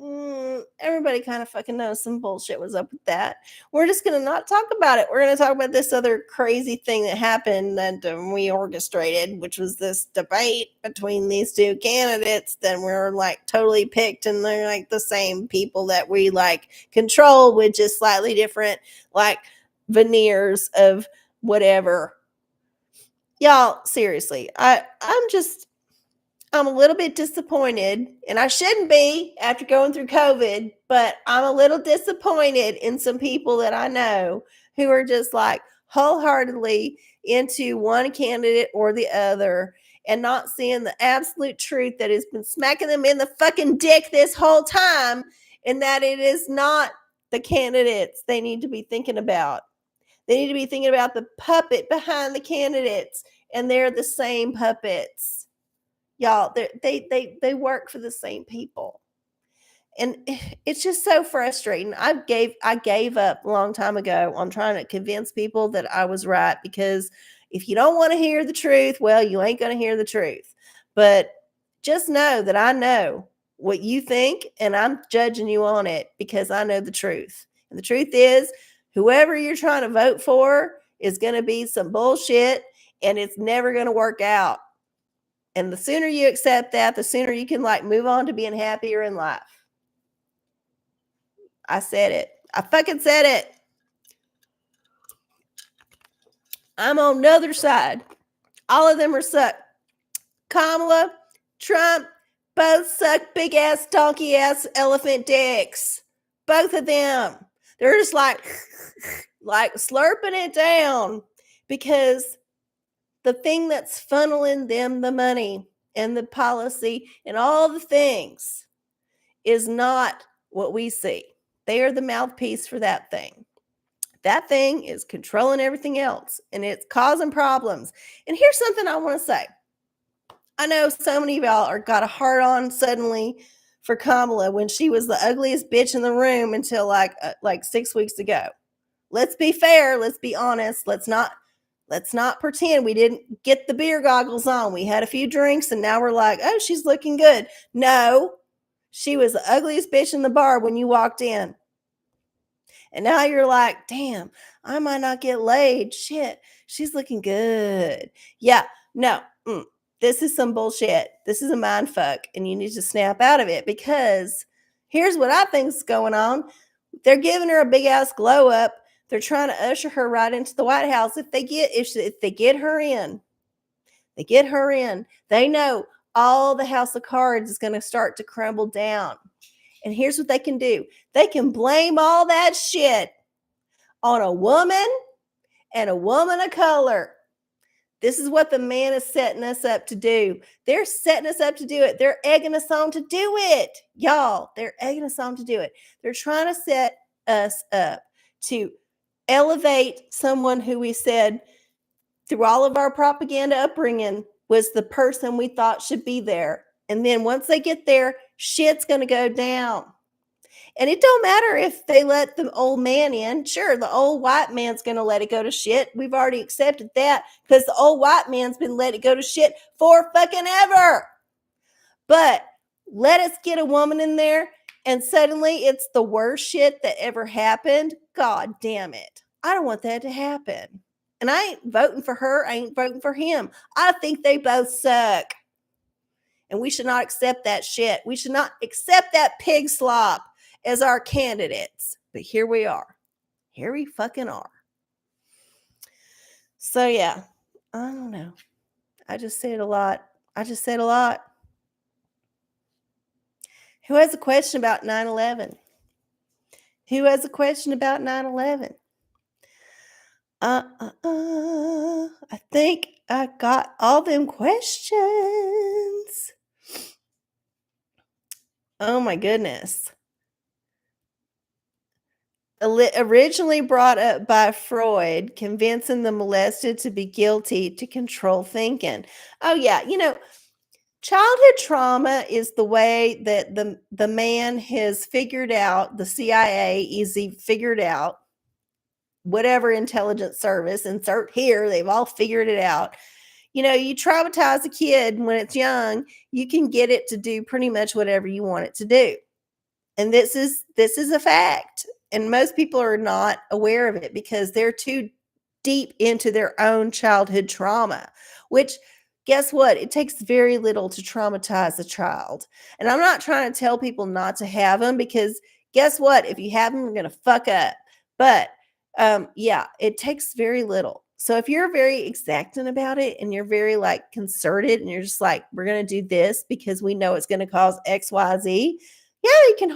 everybody kind of fucking knows some bullshit was up with that. We're just going to not talk about it. We're going to talk about this other crazy thing that happened that we orchestrated, which was this debate between these two candidates that were like totally picked, and they're like the same people that we like control with just slightly different like veneers of whatever. Y'all, seriously, I'm a little bit disappointed, and I shouldn't be after going through COVID, but I'm a little disappointed in some people that I know who are just like wholeheartedly into one candidate or the other and not seeing the absolute truth that has been smacking them in the fucking dick this whole time, and that it is not the candidates they need to be thinking about. They need to be thinking about the puppet behind the candidates, and they're the same puppets. Y'all, they work for the same people. And it's just so frustrating. I gave up a long time ago on trying to convince people that I was right, because if you don't want to hear the truth, well, you ain't going to hear the truth. But just know that I know what you think, and I'm judging you on it because I know the truth. And the truth is, whoever you're trying to vote for is going to be some bullshit and it's never going to work out. And the sooner you accept that, the sooner you can like move on to being happier in life. I said it. I fucking said it. I'm on the other side. All of them are suck. Kamala, Trump, both suck big ass, donkey ass elephant dicks. Both of them. They're just like slurping it down because the thing that's funneling them the money and the policy and all the things is not what we see. They are the mouthpiece for that thing. That thing is controlling everything else and it's causing problems. And here's something I want to say. I know so many of y'all are got a hard on suddenly for Kamala when she was the ugliest bitch in the room until like 6 weeks ago. Let's be fair. Let's be honest. Let's not pretend we didn't get the beer goggles on. We had a few drinks and now we're like, oh, she's looking good. No, she was the ugliest bitch in the bar when you walked in. And now you're like, damn, I might not get laid. Shit, she's looking good. Yeah, no, this is some bullshit. This is a mind fuck, and you need to snap out of it because here's what I think is going on. They're giving her a big ass glow up. They're trying to usher her right into the White House. If they get her in, they know all the house of cards is going to start to crumble down. And here's what they can do. They can blame all that shit on a woman and a woman of color. This is what the man is setting us up to do. They're setting us up to do it. They're egging us on to do it. Y'all, they're egging us on to do it. They're trying to set us up to elevate someone who we said through all of our propaganda upbringing was the person we thought should be there. And then once they get there, shit's going to go down. And it don't matter if they let the old man in. Sure, the old white man's going to let it go to shit. We've already accepted that because the old white man's been let it go to shit for fucking ever. But let us get a woman in there and suddenly it's the worst shit that ever happened. God damn it. I don't want that to happen. And I ain't voting for her. I ain't voting for him. I think they both suck. And we should not accept that shit. We should not accept that pig slop as our candidates. But here we are. Here we fucking are. So yeah, I don't know. I just said a lot. Who has a question about 9/11? Who has a question about 9/11? I think I got all them questions. Oh my goodness. Originally brought up by Freud, convincing the molested to be guilty to control thinking. Oh yeah, childhood trauma is the way that the man has figured out, the CIA easy figured out, whatever intelligence service, insert here, they've all figured it out. You traumatize a kid when it's young, you can get it to do pretty much whatever you want it to do. And this is a fact. And most people are not aware of it because they're too deep into their own childhood trauma, which guess what? It takes very little to traumatize a child. And I'm not trying to tell people not to have them because guess what? If you have them, you're going to fuck up. But yeah, it takes very little. So if you're very exacting about it and you're very like concerted and you're just like, we're going to do this because we know it's going to cause X, Y, Z. Yeah, you can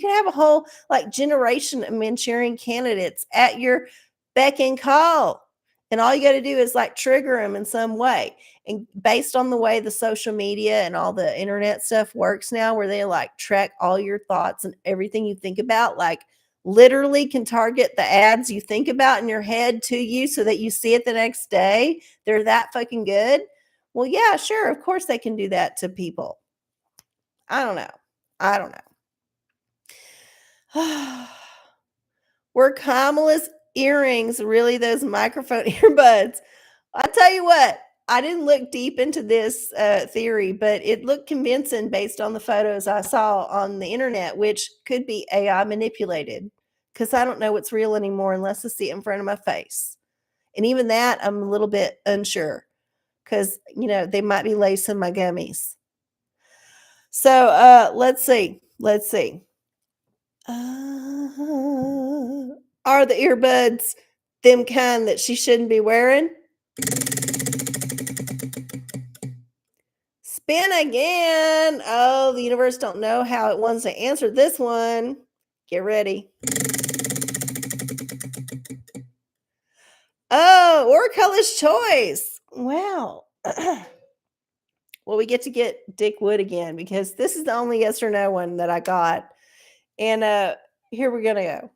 have a whole like generation of Manchurian candidates at your beck and call. And all you got to do is like trigger them in some way. And based on the way the social media and all the internet stuff works now, where they like track all your thoughts and everything you think about, like literally can target the ads you think about in your head to you so that you see it the next day. They're that fucking good. Well, yeah, sure. Of course they can do that to people. I don't know. Were Kamala's earrings really those microphone earbuds? I tell you what, I didn't look deep into this theory, but it looked convincing based on the photos I saw on the internet, which could be AI manipulated because I don't know what's real anymore unless I see it in front of my face. And even that, I'm a little bit unsure because, they might be lacing my gummies. So let's see. Let's see. Are the earbuds them kind that she shouldn't be wearing? Spin again. Oh, the universe don't know how it wants to answer this one. Get ready. Oh, OraCola's choice. Wow. Well, we get to get Dick Wood again because this is the only yes or no one that I got. And here we're gonna go.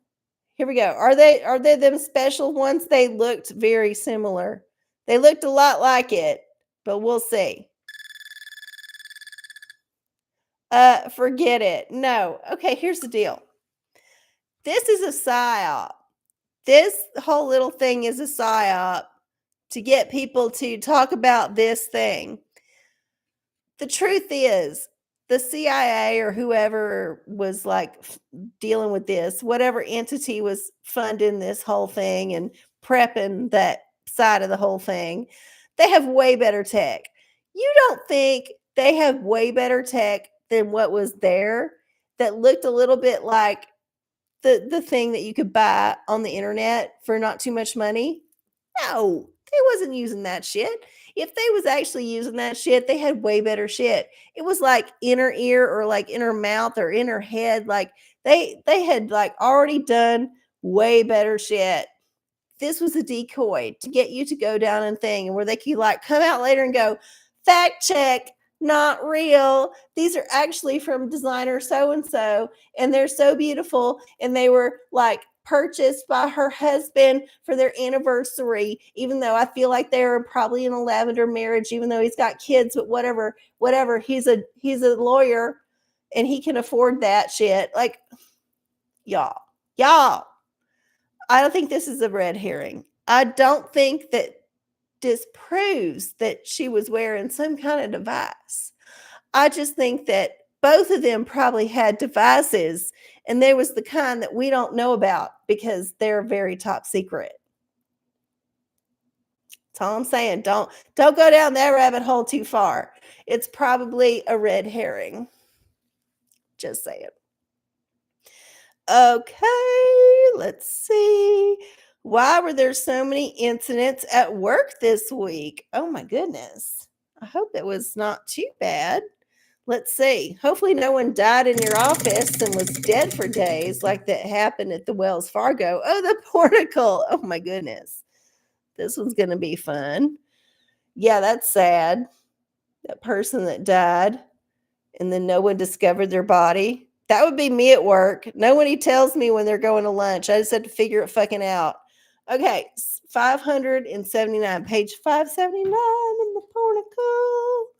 Here we go. Are they them special ones? They looked very similar. They looked a lot like it, but we'll see. Forget it. No. Okay, here's the deal. This is a psyop. This whole little thing is a psyop to get people to talk about this thing. The truth is, the CIA or whoever was like dealing with this, whatever entity was funding this whole thing and prepping that side of the whole thing, they have way better tech. You don't think they have way better tech than what was there that looked a little bit like the thing that you could buy on the internet for not too much money? No, they wasn't using that shit. If they was actually using that shit, they had way better shit. It was like inner ear or like inner mouth or inner head. Like they had like already done way better shit. This was a decoy to get you to go down and thing, and where they could like come out later and go, fact check, not real. These are actually from designer so and so, and they're so beautiful, and they were like purchased by her husband for their anniversary, even though I feel like they were probably in a lavender marriage, even though he's got kids, but whatever. He's a lawyer and he can afford that shit. Like, y'all. I don't think this is a red herring. I don't think that this proves that she was wearing some kind of device. I just think that both of them probably had devices, and there was the kind that we don't know about because they're very top secret. That's all I'm saying. Don't go down that rabbit hole too far. It's probably a red herring. Just saying. Okay, let's see. Why were there so many incidents at work this week? Oh my goodness. I hope it was not too bad. Let's see. Hopefully, no one died in your office and was dead for days like that happened at the Wells Fargo. Oh, the portico. Oh my goodness. This one's going to be fun. Yeah, that's sad. That person that died and then no one discovered their body. That would be me at work. Nobody tells me when they're going to lunch. I just have to figure it fucking out. Okay, 579, page 579 in the portico.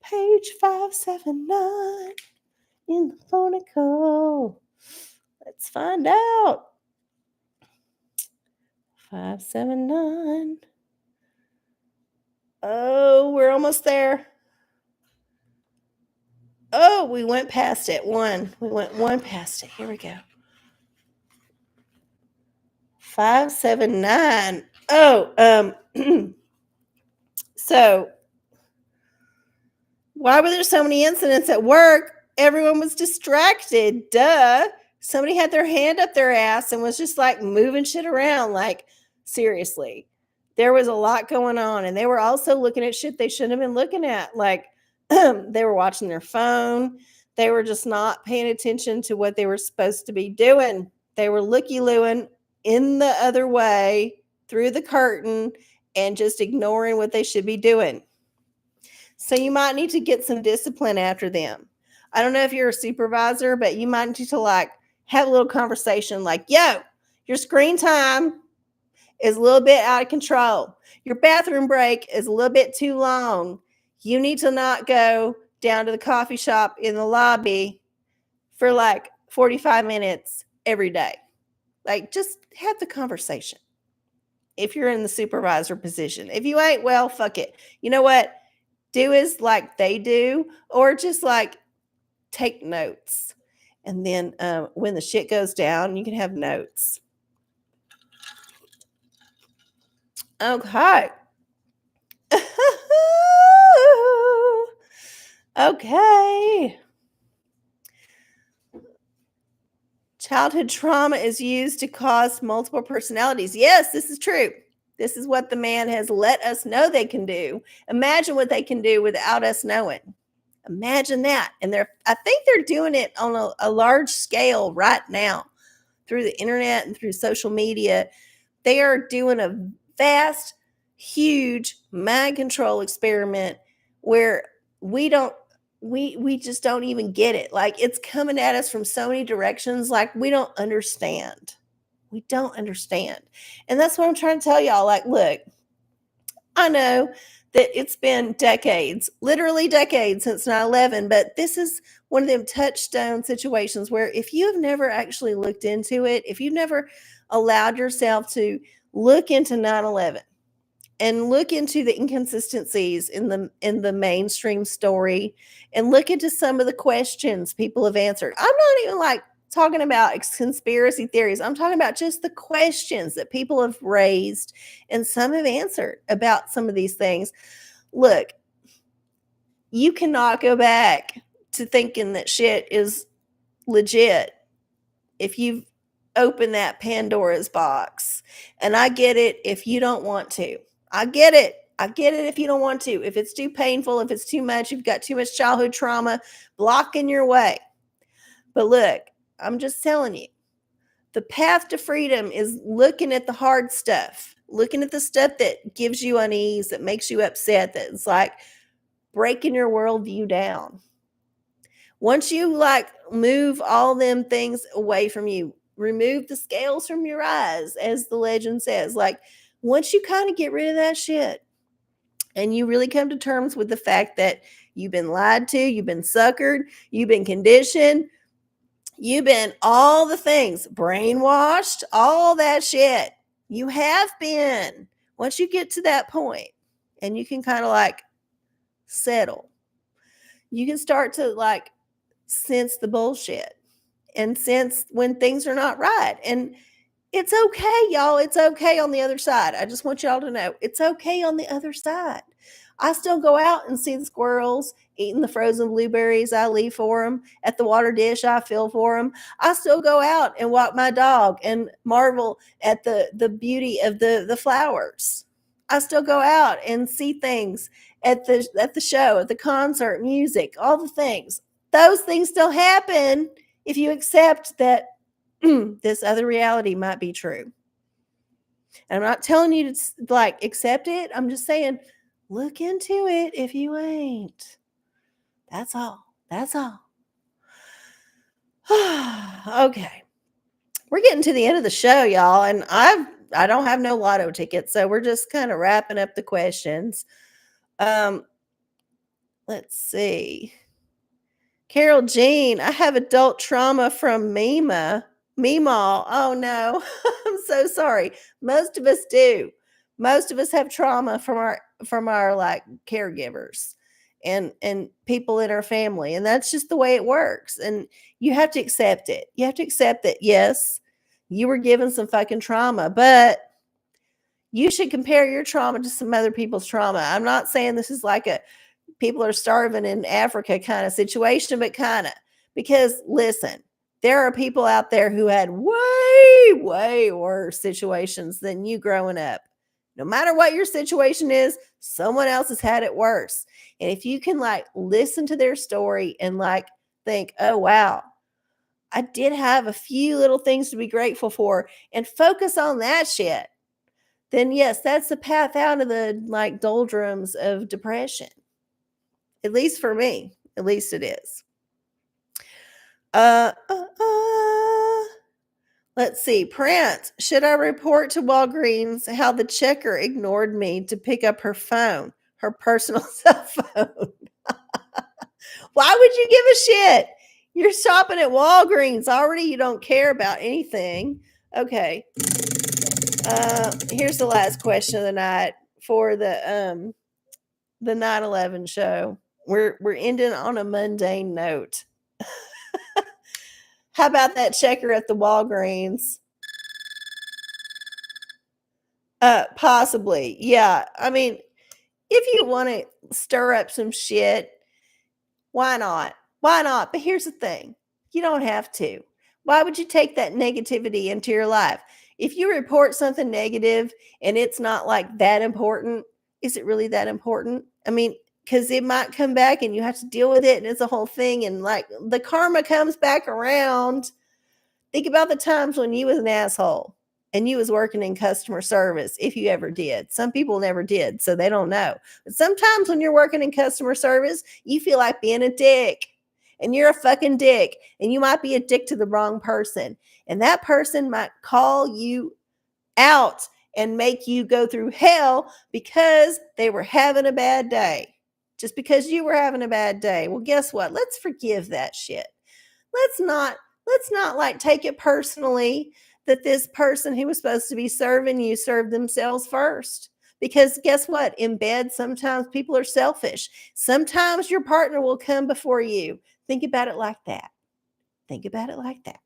Page 579 in the portico. Let's find out. 579. Oh, we're almost there. Oh, we went past it. We went one past it. Here we go. 579. Oh, so why were there so many incidents at work? Everyone was distracted. Duh. Somebody had their hand up their ass and was just like moving shit around. Like, seriously. There was a lot going on. And they were also looking at shit they shouldn't have been looking at. Like, they were watching their phone. They were just not paying attention to what they were supposed to be doing. They were looky-looing in the other way through the curtain and just ignoring what they should be doing. So you might need to get some discipline after them. I don't know if you're a supervisor, but you might need to like have a little conversation like, yo, your screen time is a little bit out of control. Your bathroom break is a little bit too long. You need to not go down to the coffee shop in the lobby for like 45 minutes every day. Like, just have the conversation if you're in the supervisor position. If you ain't, well, fuck it. You know what? Do is like they do, or just like take notes. And then when the shit goes down, you can have notes. Okay. Okay. Childhood trauma is used to cause multiple personalities. Yes, this is true. This is what the man has let us know they can do. Imagine what they can do without us knowing. Imagine that. And I think they're doing it on a large scale right now through the internet and through social media. They are doing a vast, huge mind control experiment where we don't we just don't even get it. Like, it's coming at us from so many directions, like, we don't understand. We don't understand. And that's what I'm trying to tell y'all. Like, look, I know that it's been decades, literally decades since 9/11, but this is one of them touchstone situations where if you have never actually looked into it, if you've never allowed yourself to look into 9/11 and look into the inconsistencies in the mainstream story and look into some of the questions people have answered. I'm not even like talking about conspiracy theories. I'm talking about just the questions that people have raised and some have answered about some of these things. Look, you cannot go back to thinking that shit is legit if you've opened that Pandora's box. And I get it if you don't want to. I get it. I get it if you don't want to. If it's too painful, if it's too much, you've got too much childhood trauma blocking your way. But look, I'm just telling you, the path to freedom is looking at the hard stuff, looking at the stuff that gives you unease, that makes you upset, that's like breaking your worldview down. Once you like move all them things away from you, remove the scales from your eyes, as the legend says, like once you kind of get rid of that shit and you really come to terms with the fact that you've been lied to, you've been suckered, you've been conditioned, you've been all the things, brainwashed, all that shit. You have been. Once you get to that point and you can kind of like settle, you can start to like sense the bullshit and sense when things are not right. And it's okay, y'all. It's okay on the other side. I just want y'all to know it's okay on the other side. I still go out and see the squirrels eating the frozen blueberries I leave for them at the water dish I fill for them. I still go out and walk my dog and marvel at the beauty of the flowers. I still go out and see things at the show, at the concert, music, all the things. Those things still happen if you accept that this other reality might be true. And I'm not telling you to like accept it. I'm just saying look into it if you ain't. That's all. That's all. Okay. We're getting to the end of the show, y'all, and I don't have no lotto tickets, so we're just kind of wrapping up the questions. Let's see. Carol Jean, I have adult trauma from Meemaw. Oh no. I'm so sorry. Most of us do. Most of us have trauma from our like caregivers and people in our family. And that's just the way it works. And you have to accept it. You have to accept that yes, you were given some fucking trauma, but you should compare your trauma to some other people's trauma. I'm not saying this is like a people are starving in Africa kind of situation, but kind of because listen, there are people out there who had way, way worse situations than you growing up. No matter what your situation is, someone else has had it worse. And if you can like listen to their story and like think, oh, wow, I did have a few little things to be grateful for and focus on that shit, then yes, that's the path out of the like doldrums of depression. At least for me. At least it is. Uh, uh, uh. Let's see. Prince, should I report to Walgreens how the checker ignored me to pick up her phone, her personal cell phone? Why would you give a shit? You're shopping at Walgreens. Already you don't care about anything. Okay. Here's the last question of the night for the 9/11 show. We're ending on a mundane note. How about that checker at the Walgreens? Possibly. Yeah. I mean, if you want to stir up some shit, why not? Why not? But here's the thing. You don't have to. Why would you take that negativity into your life? If you report something negative and it's not like that important, is it really that important? I mean, because it might come back and you have to deal with it and it's a whole thing and like the karma comes back around. Think about the times when you was an asshole and you was working in customer service, if you ever did. Some people never did, so they don't know. But sometimes when you're working in customer service, you feel like being a dick. And you're a fucking dick. And you might be a dick to the wrong person. And that person might call you out and make you go through hell because they were having a bad day. Just because you were having a bad day. Well, guess what? Let's forgive that shit. Let's not like take it personally that this person who was supposed to be serving you served themselves first. Because guess what? In bed, sometimes people are selfish. Sometimes your partner will come before you. Think about it like that. Think about it like that.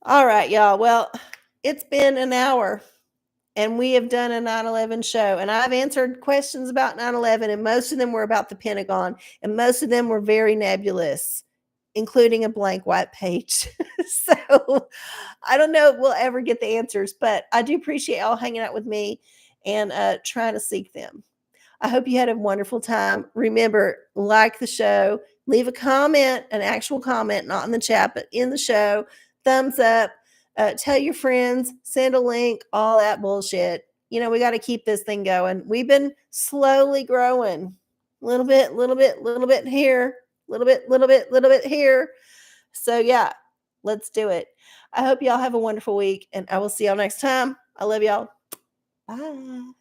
All right, y'all. Well, it's been an hour and we have done a 9/11 show, and I've answered questions about 9/11, and most of them were about the Pentagon, and most of them were very nebulous, including a blank white page. So I don't know if we'll ever get the answers, but I do appreciate y'all hanging out with me and trying to seek them. I hope you had a wonderful time. Remember, like the show, leave a comment, an actual comment, not in the chat, but in the show. Thumbs up. Tell your friends, send a link, all that bullshit. You know, we got to keep this thing going. We've been slowly growing. Little bit, little bit here, little bit here. So yeah, let's do it. I hope y'all have a wonderful week and I will see y'all next time. I love y'all. Bye.